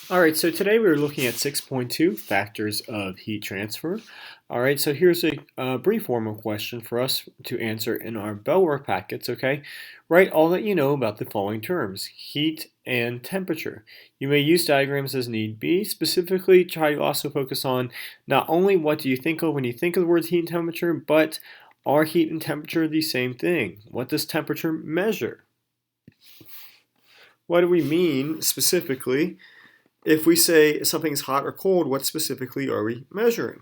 All right, so today we're looking at 6.2 factors of heat transfer. All right, so here's a brief warm-up question for us to answer in our Bellwork packets, okay? Write all that you know about the following terms, heat and temperature. You may use diagrams as need be. Specifically, try to also focus on not only what do you think of when you think of the words heat and temperature, but are heat and temperature the same thing? What does temperature measure? What do we mean specifically? If we say something's hot or cold, what specifically are we measuring?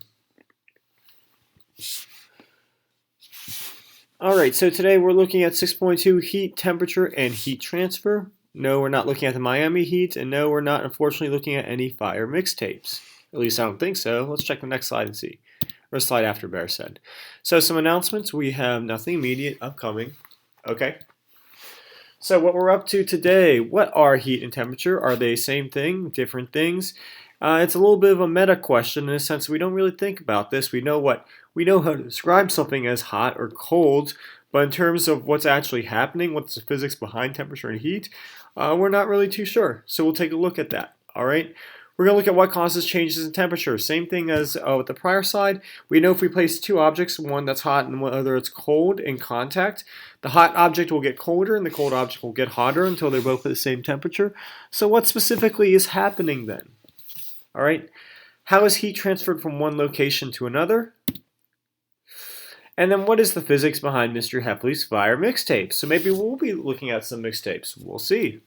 All right, so today we're looking at 6.2 heat, temperature, and heat transfer. No, we're not looking at the Miami Heat, and no, we're not unfortunately looking at any fire mixtapes. At least I don't think so. Let's check the next slide and see. Or slide after Bear said. So some announcements. We have nothing immediate upcoming. Okay. So what we're up to today, what are heat and temperature? Are they same thing, different things? It's a little bit of a meta question in a sense we don't really think about this. We know how to describe something as hot or cold, but in terms of what's actually happening, what's the physics behind temperature and heat, we're not really too sure. So we'll take a look at that. All right. We're going to look at what causes changes in temperature. Same thing as with the prior slide. We know if we place two objects, one that's hot and one other that's cold, in contact, the hot object will get colder and the cold object will get hotter until they're both at the same temperature. So what specifically is happening then? All right. How is heat transferred from one location to another? And then what is the physics behind Mr. Heffley's fire mixtapes? So maybe we'll be looking at some mixtapes. We'll see.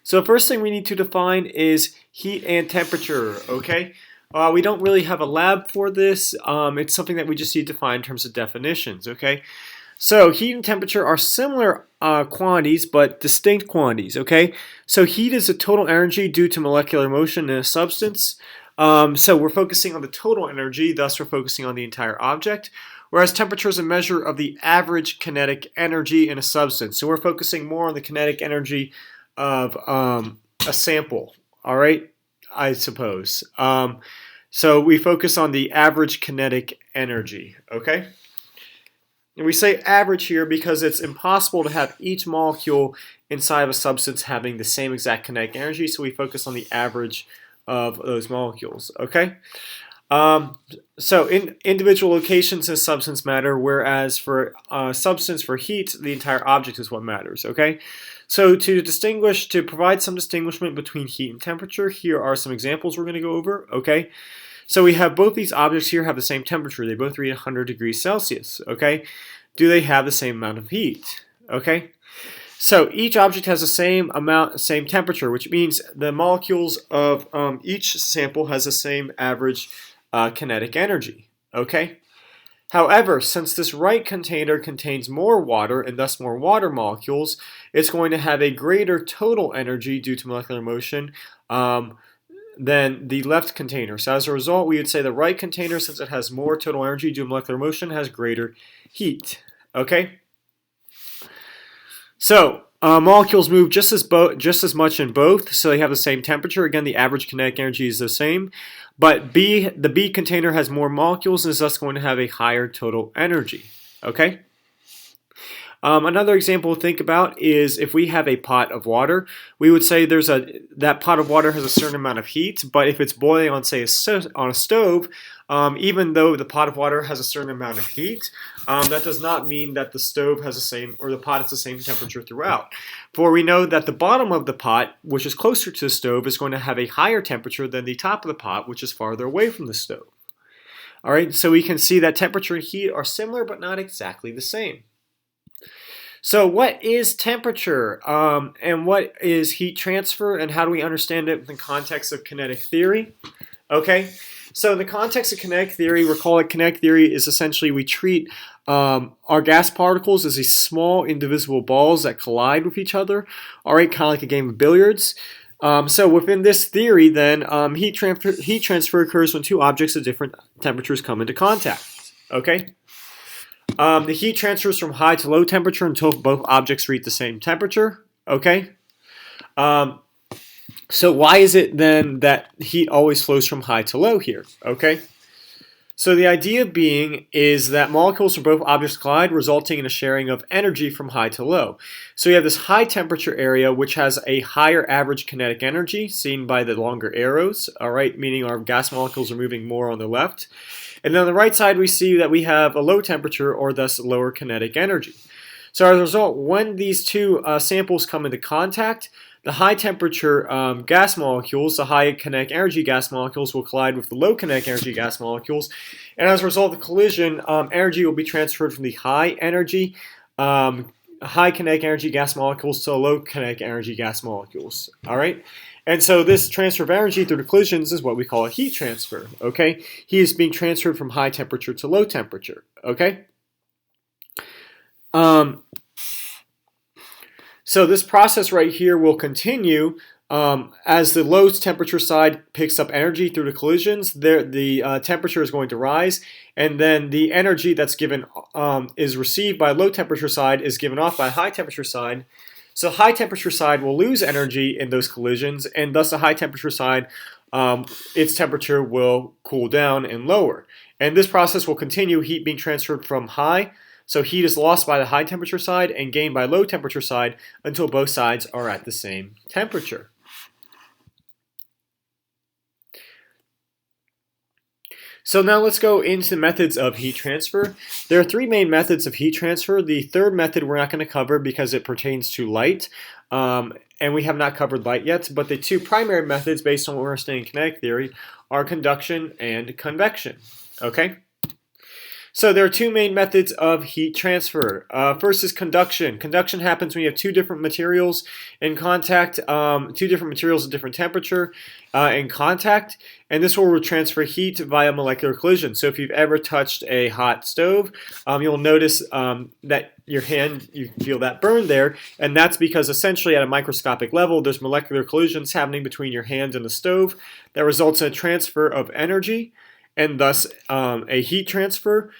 So first thing we need to define is heat and temperature, okay? We don't really have a lab for this. It's something that we just need to define in terms of definitions, okay? So heat and temperature are similar quantities, but distinct quantities, okay? So heat is the total energy due to molecular motion in a substance. So we're focusing on the total energy, thus we're focusing on the entire object. Whereas temperature is a measure of the average kinetic energy in a substance. So we're focusing more on the kinetic energy of a sample, all right, I suppose. So we focus on the average kinetic energy, okay? And we say average here because it's impossible to have each molecule inside of a substance having the same exact kinetic energy, so we focus on the average of those molecules, okay? So in individual locations in a substance matter, whereas for substance, for heat, the entire object is what matters, okay? So to provide some distinguishment between heat and temperature, here are some examples we're going to go over, okay? So we have both these objects here have the same temperature. They both read 100 degrees Celsius, okay? Do they have the same amount of heat, okay? So each object has the same temperature, which means the molecules of each sample has the same average kinetic energy, okay? However, since this right container contains more water and thus more water molecules, it's going to have a greater total energy due to molecular motion than the left container. So as a result, we would say the right container, since it has more total energy due to molecular motion, has greater heat. Okay? So molecules move just as much in both, so they have the same temperature. Again, the average kinetic energy is the same, but the B container has more molecules and is thus going to have a higher total energy. Okay? Another example to think about is if we have a pot of water, we would say that pot of water has a certain amount of heat, but if it's boiling on, say, on a stove, even though the pot of water has a certain amount of heat, that does not mean that the stove has the same, or the pot has the same temperature throughout. For we know that the bottom of the pot, which is closer to the stove, is going to have a higher temperature than the top of the pot, which is farther away from the stove. All right, so we can see that temperature and heat are similar, but not exactly the same. So what is temperature and what is heat transfer, and how do we understand it in the context of kinetic theory? Okay, so in the context of kinetic theory, recall that kinetic theory is essentially we treat our gas particles as these small indivisible balls that collide with each other, all right, kind of like a game of billiards. So within this theory then, heat transfer occurs when two objects of different temperatures come into contact, okay? The heat transfers from high to low temperature until both objects reach the same temperature. Okay. So why is it then that heat always flows from high to low here? Okay. So the idea being is that molecules from both objects collide, resulting in a sharing of energy from high to low. So you have this high temperature area, which has a higher average kinetic energy, seen by the longer arrows, all right, meaning our gas molecules are moving more on the left. And then on the right side, we see that we have a low temperature, or thus lower kinetic energy. So as a result, when these two samples come into contact, the high temperature gas molecules, the high kinetic energy gas molecules, will collide with the low kinetic energy gas molecules. And as a result of the collision, energy will be transferred from the high kinetic energy gas molecules to the low kinetic energy gas molecules. All right? And so this transfer of energy through the collisions is what we call a heat transfer. Okay? Heat is being transferred from high temperature to low temperature. Okay? So this process right here will continue as the low temperature side picks up energy through the collisions. The temperature is going to rise, and then the energy that's given is received by low temperature side is given off by high temperature side. So high temperature side will lose energy in those collisions, and thus the high temperature side, its temperature will cool down and lower. And this process will continue, heat being transferred from high. So heat is lost by the high temperature side and gained by low temperature side until both sides are at the same temperature. So now let's go into methods of heat transfer. There are three main methods of heat transfer. The third method we're not going to cover because it pertains to light, and we have not covered light yet, but the two primary methods based on what we're studying in kinetic theory are conduction and convection. Okay? So there are two main methods of heat transfer. First is conduction. Conduction happens when you have two different materials in contact, two different materials at different temperature in contact, and this will transfer heat via molecular collision. So if you've ever touched a hot stove, you'll notice that your hand, you feel that burn there, and that's because essentially at a microscopic level, there's molecular collisions happening between your hand and the stove that results in a transfer of energy, and thus a heat transfer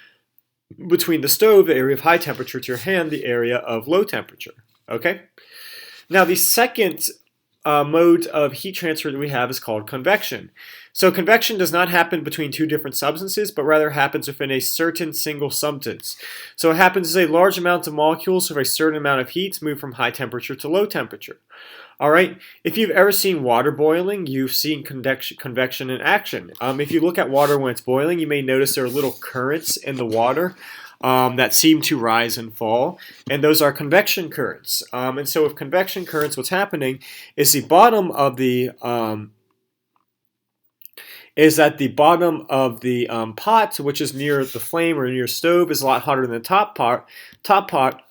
between the stove, the area of high temperature, to your hand, the area of low temperature. Okay? Now the second mode of heat transfer that we have is called convection. So convection does not happen between two different substances, but rather happens within a certain single substance. So what happens is a large amount of molecules with a certain amount of heat move from high temperature to low temperature. All right, if you've ever seen water boiling, you've seen convection in action. If you look at water when it's boiling, you may notice there are little currents in the water that seem to rise and fall, and those are convection currents. And so with convection currents, what's happening is the bottom of the pot, which is near the flame or near stove, is a lot hotter than the top part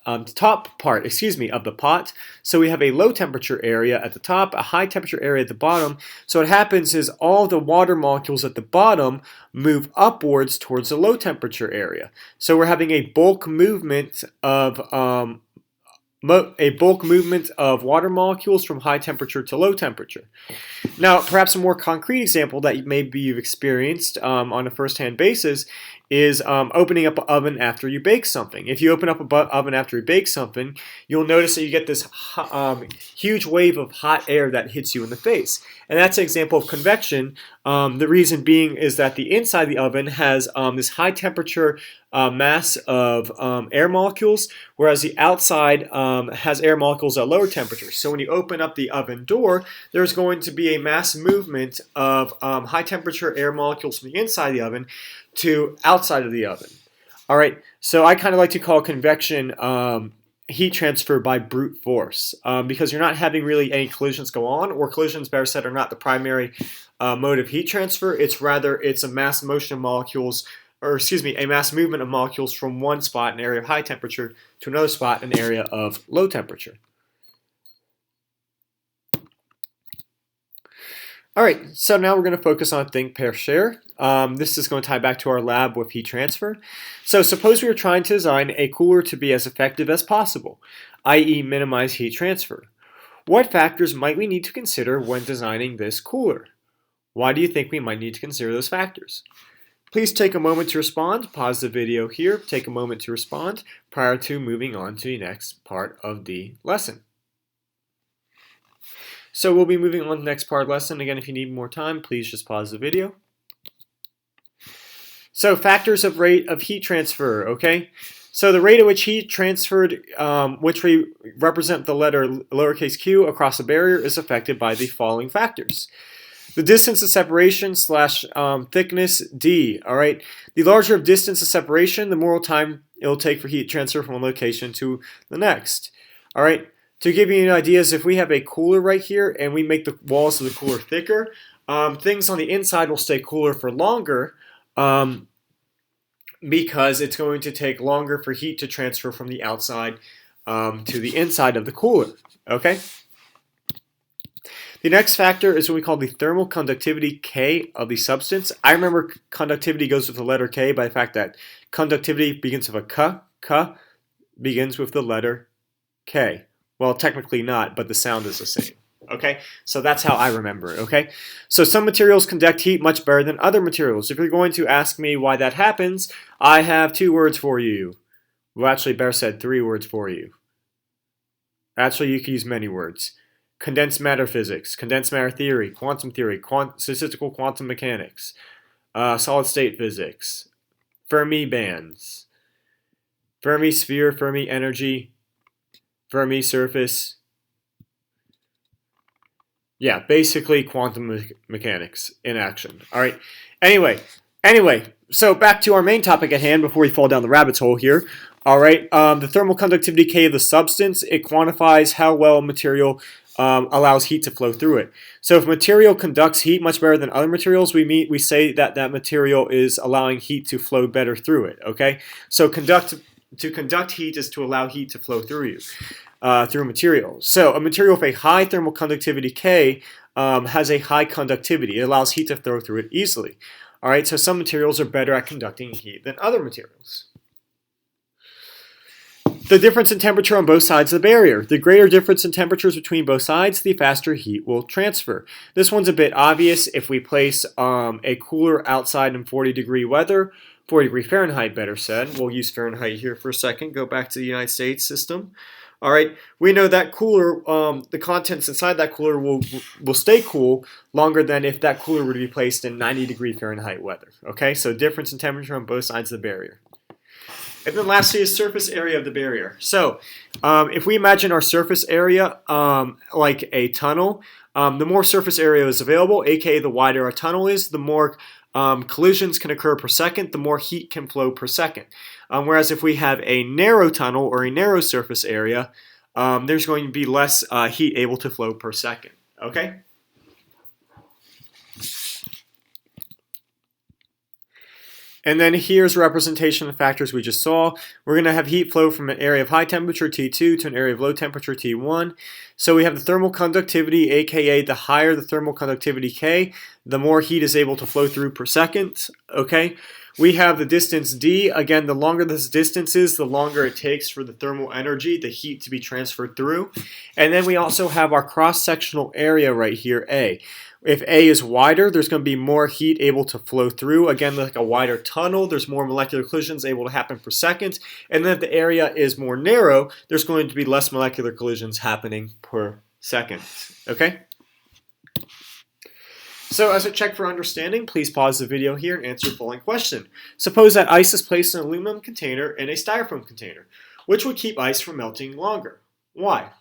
of the pot. So we have a low temperature area at the top, a high temperature area at the bottom. So what happens is all the water molecules at the bottom move upwards towards the low temperature area. So we're having a bulk movement of water molecules from high temperature to low temperature. Now, perhaps a more concrete example that maybe you've experienced on a first-hand basis is opening up an oven after you bake something. If you open up an oven after you bake something, you'll notice that you get this huge wave of hot air that hits you in the face. And that's an example of convection. The reason being is that the inside of the oven has this high temperature mass of air molecules, whereas the outside has air molecules at lower temperatures. So when you open up the oven door, there's going to be a mass movement of high temperature air molecules from the inside of the oven to outside of the oven. All right, so I kind of like to call convection heat transfer by brute force because you're not having really any collisions go on, or collisions, better said, are not the primary mode of heat transfer. It's a mass motion of molecules, a mass movement of molecules from one spot, an area of high temperature, to another spot, an area of low temperature. All right, so now we're going to focus on think, pair, share. This is going to tie back to our lab with heat transfer. So suppose we are trying to design a cooler to be as effective as possible, i.e. minimize heat transfer. What factors might we need to consider when designing this cooler? Why do you think we might need to consider those factors? Please take a moment to respond. Pause the video here. Take a moment to respond prior to moving on to the next part of the lesson. So we'll be moving on to the next part of the lesson. Again, if you need more time, please just pause the video. So factors of rate of heat transfer, okay? So the rate at which heat transferred, which we represent the letter lowercase q across a barrier, is affected by the following factors. The distance of separation slash thickness, d, all right? The larger of distance of separation, the more time it will take for heat transfer from one location to the next, all right? To give you an idea, is if we have a cooler right here and we make the walls of the cooler thicker, things on the inside will stay cooler for longer, because it's going to take longer for heat to transfer from the outside to the inside of the cooler, okay? The next factor is what we call the thermal conductivity K of the substance. I remember conductivity goes with the letter K by the fact that conductivity begins with a K begins with the letter K. Well, technically not, but the sound is the same. Okay, so that's how I remember it, okay? So some materials conduct heat much better than other materials. If you're going to ask me why that happens, I have 2 words for you. Well, actually, better said 3 words for you. Actually, you can use many words. Condensed matter physics, condensed matter theory, statistical quantum mechanics, solid state physics, Fermi bands, Fermi sphere, Fermi energy, Fermi surface. Yeah, basically quantum mechanics in action. All right. Anyway, so back to our main topic at hand before we fall down the rabbit's hole here. All right. The thermal conductivity K of the substance, it quantifies how well a material allows heat to flow through it. So if material conducts heat much better than other materials, we say that that material is allowing heat to flow better through it. Okay. So to conduct heat is to allow heat to flow through you. Through a material. So a material with a high thermal conductivity K has a high conductivity. It allows heat to flow through it easily. All right, so some materials are better at conducting heat than other materials. The difference in temperature on both sides of the barrier. The greater difference in temperatures between both sides, the faster heat will transfer. This one's a bit obvious. If we place a cooler outside in 40-degree weather, 40-degree Fahrenheit better said, we'll use Fahrenheit here for a second, go back to the United States system. All right, we know that cooler, the contents inside that cooler will stay cool longer than if that cooler were to be placed in 90-degree Fahrenheit weather. Okay, so difference in temperature on both sides of the barrier. And then lastly is surface area of the barrier. So if we imagine our surface area like a tunnel, the more surface area is available, aka the wider a tunnel is, the more collisions can occur per second, the more heat can flow per second. Whereas if we have a narrow tunnel or a narrow surface area, there's going to be less heat able to flow per second. Okay? And then here's a representation of the factors we just saw. We're going to have heat flow from an area of high temperature, T2, to an area of low temperature, T1. So we have the thermal conductivity, aka the higher the thermal conductivity K, the more heat is able to flow through per second. Okay? We have the distance D. Again, the longer this distance is, the longer it takes for the thermal energy, the heat to be transferred through. And then we also have our cross-sectional area right here, A. If A is wider, there's going to be more heat able to flow through. Again, like a wider tunnel, there's more molecular collisions able to happen per second. And then if the area is more narrow, there's going to be less molecular collisions happening per second. Okay? So as a check for understanding, please pause the video here and answer the following question. Suppose that ice is placed in an aluminum container and a styrofoam container. Which would keep ice from melting longer? Why?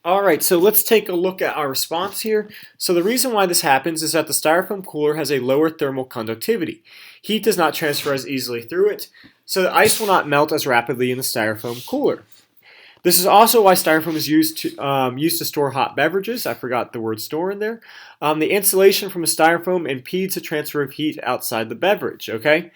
Alright, so let's take a look at our response here. So the reason why this happens is that the styrofoam cooler has a lower thermal conductivity. Heat does not transfer as easily through it, so the ice will not melt as rapidly in the styrofoam cooler. This is also why styrofoam is used to store hot beverages. I forgot the word store in there. The insulation from a styrofoam impedes the transfer of heat outside the beverage, okay?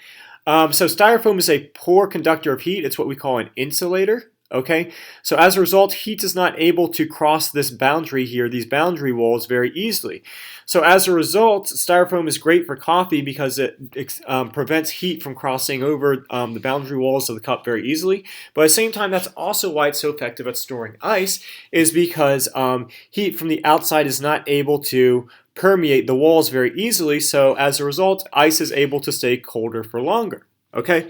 So styrofoam is a poor conductor of heat. It's what we call an insulator. Okay, so as a result, heat is not able to cross this boundary here, these boundary walls, very easily. So as a result, styrofoam is great for coffee because it prevents heat from crossing over the boundary walls of the cup very easily. But at the same time, that's also why it's so effective at storing ice, is because heat from the outside is not able to permeate the walls very easily. So as a result, ice is able to stay colder for longer. Okay.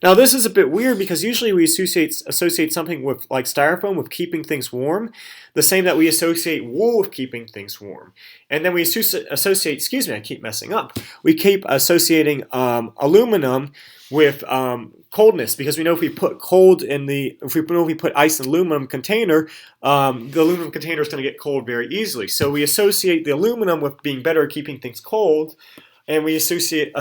Now this is a bit weird because usually we associate something with like styrofoam with keeping things warm, the same that we associate wool with keeping things warm. And then we associate, excuse me, I keep messing up. We keep associating aluminum with coldness, because we know if we put if we put ice in the aluminum container, the aluminum container is going to get cold very easily. So we associate the aluminum with being better at keeping things cold, and we associate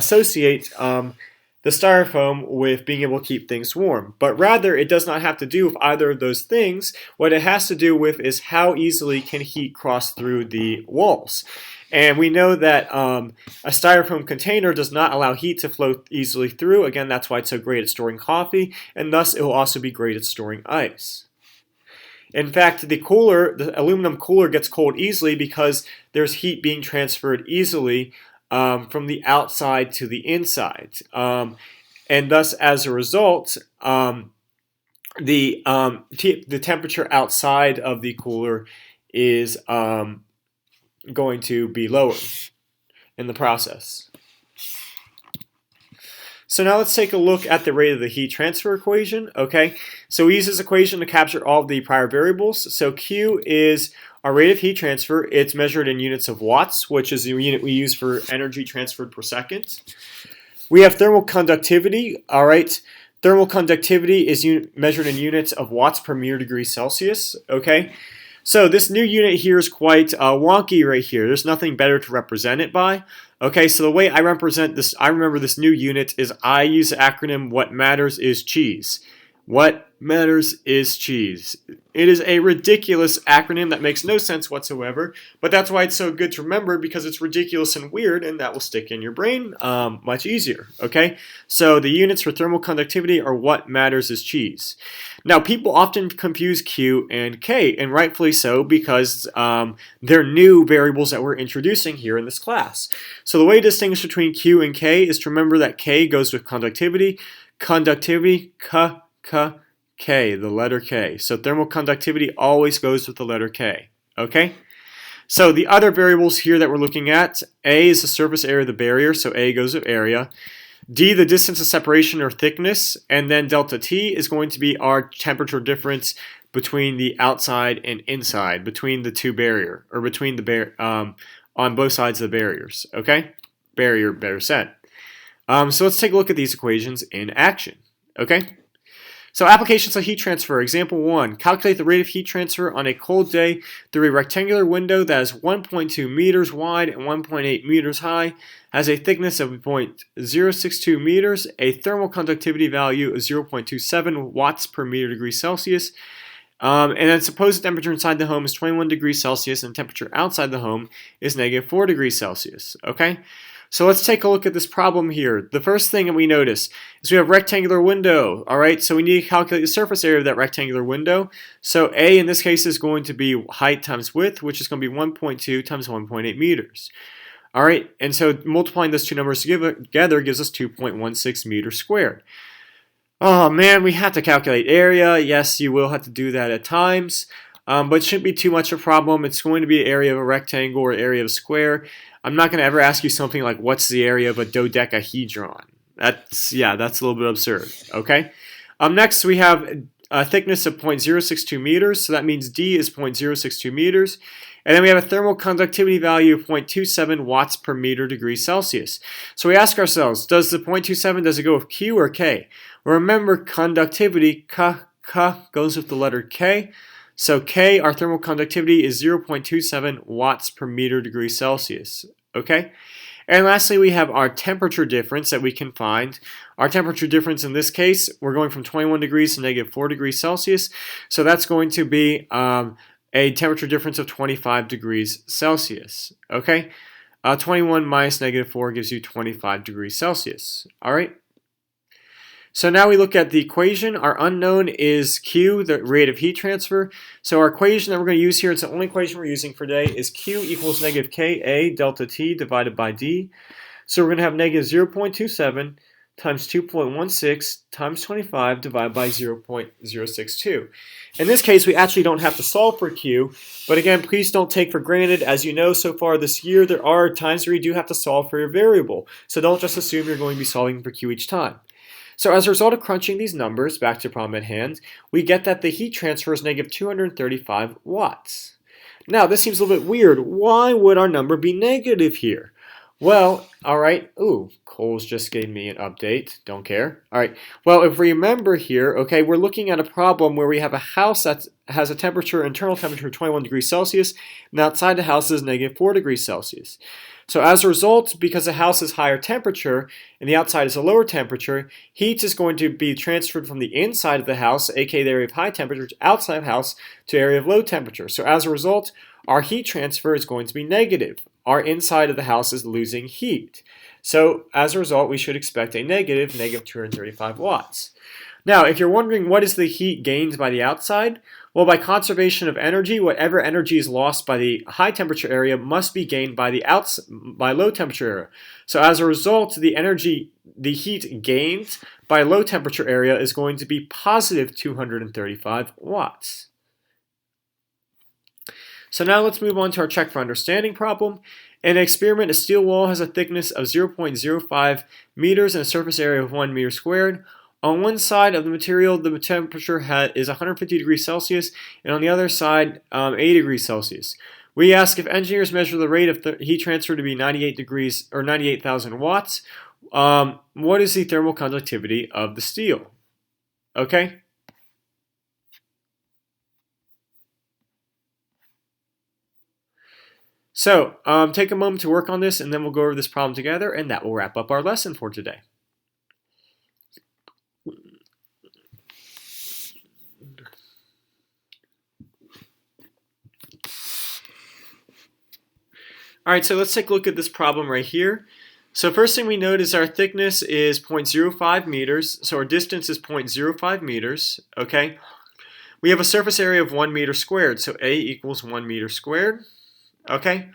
the styrofoam with being able to keep things warm. But rather, it does not have to do with either of those things. What it has to do with is how easily can heat cross through the walls. And we know that a styrofoam container does not allow heat to flow easily through. Again, that's why it's so great at storing coffee, and thus it will also be great at storing ice. In fact, the aluminum cooler gets cold easily because there's heat being transferred easily from the outside to the inside. And thus, as a result, the temperature outside of the cooler is going to be lower in the process. So now let's take a look at the rate of the heat transfer equation. Okay, so we use this equation to capture all of the prior variables. So Q is our rate of heat transfer. It's measured in units of watts, which is the unit we use for energy transferred per second. We have thermal conductivity. All right, thermal conductivity is measured in units of watts per meter degree Celsius. Okay, so this new unit here is quite wonky right here. There's nothing better to represent it by. Okay, so the way I remember this new unit is I use the acronym What Matters is Cheese. What matters is cheese. It is a ridiculous acronym that makes no sense whatsoever, but that's why it's so good to remember, because it's ridiculous and weird, and that will stick in your brain much easier, okay? So the units for thermal conductivity are what matters is cheese. Now, people often confuse Q and K, and rightfully so, because they're new variables that we're introducing here in this class. So the way to distinguish between Q and K is to remember that K goes with conductivity, K, the letter K. So thermal conductivity always goes with the letter K, okay? So the other variables here that we're looking at, A is the surface area of the barrier, so A goes with area. D, the distance of separation or thickness, and then delta T is going to be our temperature difference between the outside and inside, between the two barrier, or between the on both sides of the barriers, okay? Barrier, better said. So let's take a look at these equations in action, okay? So applications of heat transfer. Example 1. Calculate the rate of heat transfer on a cold day through a rectangular window that is 1.2 meters wide and 1.8 meters high, has a thickness of 0.062 meters, a thermal conductivity value of 0.27 watts per meter degree Celsius, and then suppose the temperature inside the home is 21 degrees Celsius and temperature outside the home is -4 degrees Celsius. Okay? So let's take a look at this problem here. The first thing that we notice is we have a rectangular window. All right, so we need to calculate the surface area of that rectangular window. So A in this case is going to be height times width, which is going to be 1.2 times 1.8 meters. All right, and so multiplying those two numbers together gives us 2.16 meters squared. Oh man, we have to calculate area. Yes, you will have to do that at times, but it shouldn't be too much of a problem. It's going to be area of a rectangle or area of a square. I'm not going to ever ask you something like, what's the area of a dodecahedron? That's a little bit absurd, okay? Next, we have a thickness of 0.062 meters, so that means D is 0.062 meters. And then we have a thermal conductivity value of 0.27 watts per meter degree Celsius. So we ask ourselves, does the 0.27, does it go with Q or K? Well, remember, conductivity, K goes with the letter K. So K, our thermal conductivity, is 0.27 watts per meter degree Celsius, okay? And lastly, we have our temperature difference that we can find. Our temperature difference in this case, we're going from 21 degrees to -4 degrees Celsius, so that's going to be a temperature difference of 25 degrees Celsius, okay? 21 minus -4 gives you 25 degrees Celsius, all right? So now we look at the equation. Our unknown is Q, the rate of heat transfer. So our equation that we're going to use here, it's the only equation we're using for today, is Q equals -KA delta T divided by D. So we're going to have -0.27 times 2.16 times 25 divided by 0.062. In this case, we actually don't have to solve for Q, but again, please don't take for granted. As you know, so far this year, there are times where you do have to solve for your variable. So don't just assume you're going to be solving for Q each time. So as a result of crunching these numbers, back to the problem at hand, we get that the heat transfer is negative 235 watts. Now, this seems a little bit weird. Why would our number be negative here? Well, all right. Ooh, Coles just gave me an update. Don't care. All right. Well, if we remember here, okay, we're looking at a problem where we have a house that has a temperature, internal temperature of 21 degrees Celsius, and outside the house is negative 4 degrees Celsius. So as a result, because the house is higher temperature and the outside is a lower temperature, heat is going to be transferred from the inside of the house, aka the area of high temperature, outside of the house to area of low temperature. So as a result, our heat transfer is going to be negative. Our inside of the house is losing heat. So as a result, we should expect a negative 235 watts. Now, if you're wondering what is the heat gained by the outside, well, by conservation of energy, whatever energy is lost by the high temperature area must be gained by the low temperature area. So as a result, the heat gained by low temperature area is going to be positive 235 watts. So now let's move on to our check for understanding problem. In an experiment, a steel wall has a thickness of 0.05 meters and a surface area of 1 meter squared. On one side of the material, the temperature is 150 degrees Celsius, and on the other side, 80 degrees Celsius. We ask if engineers measure the rate of heat transfer to be 98 degrees or 98,000 watts. What is the thermal conductivity of the steel? Okay. So take a moment to work on this, and then we'll go over this problem together, and that will wrap up our lesson for today. Alright, so let's take a look at this problem right here. So first thing we note is our thickness is 0.05 meters, so our distance is 0.05 meters, okay? We have a surface area of 1 meter squared, so A equals 1 meter squared, okay?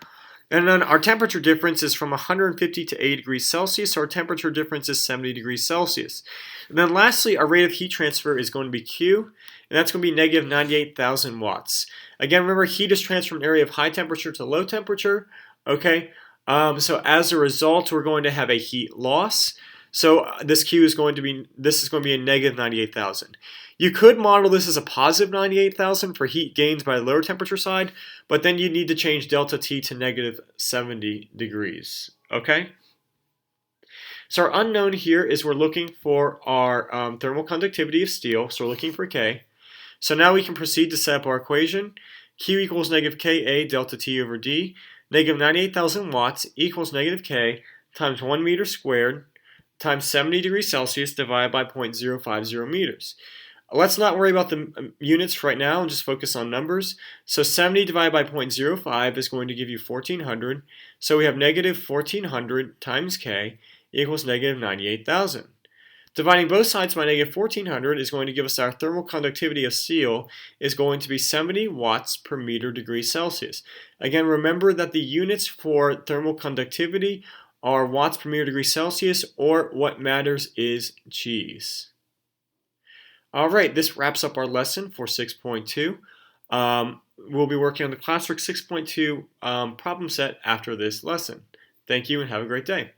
And then our temperature difference is from 150 to 80 degrees Celsius, so our temperature difference is 70 degrees Celsius. And then lastly, our rate of heat transfer is going to be Q, and that's going to be negative 98,000 watts. Again, remember, heat is transferred from an area of high temperature to low temperature. Okay, so as a result, we're going to have a heat loss. So this is going to be a negative 98,000. You could model this as a positive 98,000 for heat gains by the lower temperature side, but then you need to change delta T to negative 70 degrees. Okay. So our unknown here is we're looking for our thermal conductivity of steel. So we're looking for K. So now we can proceed to set up our equation. Q equals negative Ka delta T over D. Negative 98,000 watts equals negative K times 1 meter squared times 70 degrees Celsius divided by 0.050 meters. Let's not worry about the units right now and just focus on numbers. So 70 divided by 0.05 is going to give you 1400. So we have negative 1400 times K equals negative 98,000. Dividing both sides by negative 1400 is going to give us our thermal conductivity of steel is going to be 70 watts per meter degree Celsius. Again, remember that the units for thermal conductivity are watts per meter degree Celsius, or what matters is G's. Alright, this wraps up our lesson for 6.2. We'll be working on the classwork 6.2 problem set after this lesson. Thank you and have a great day.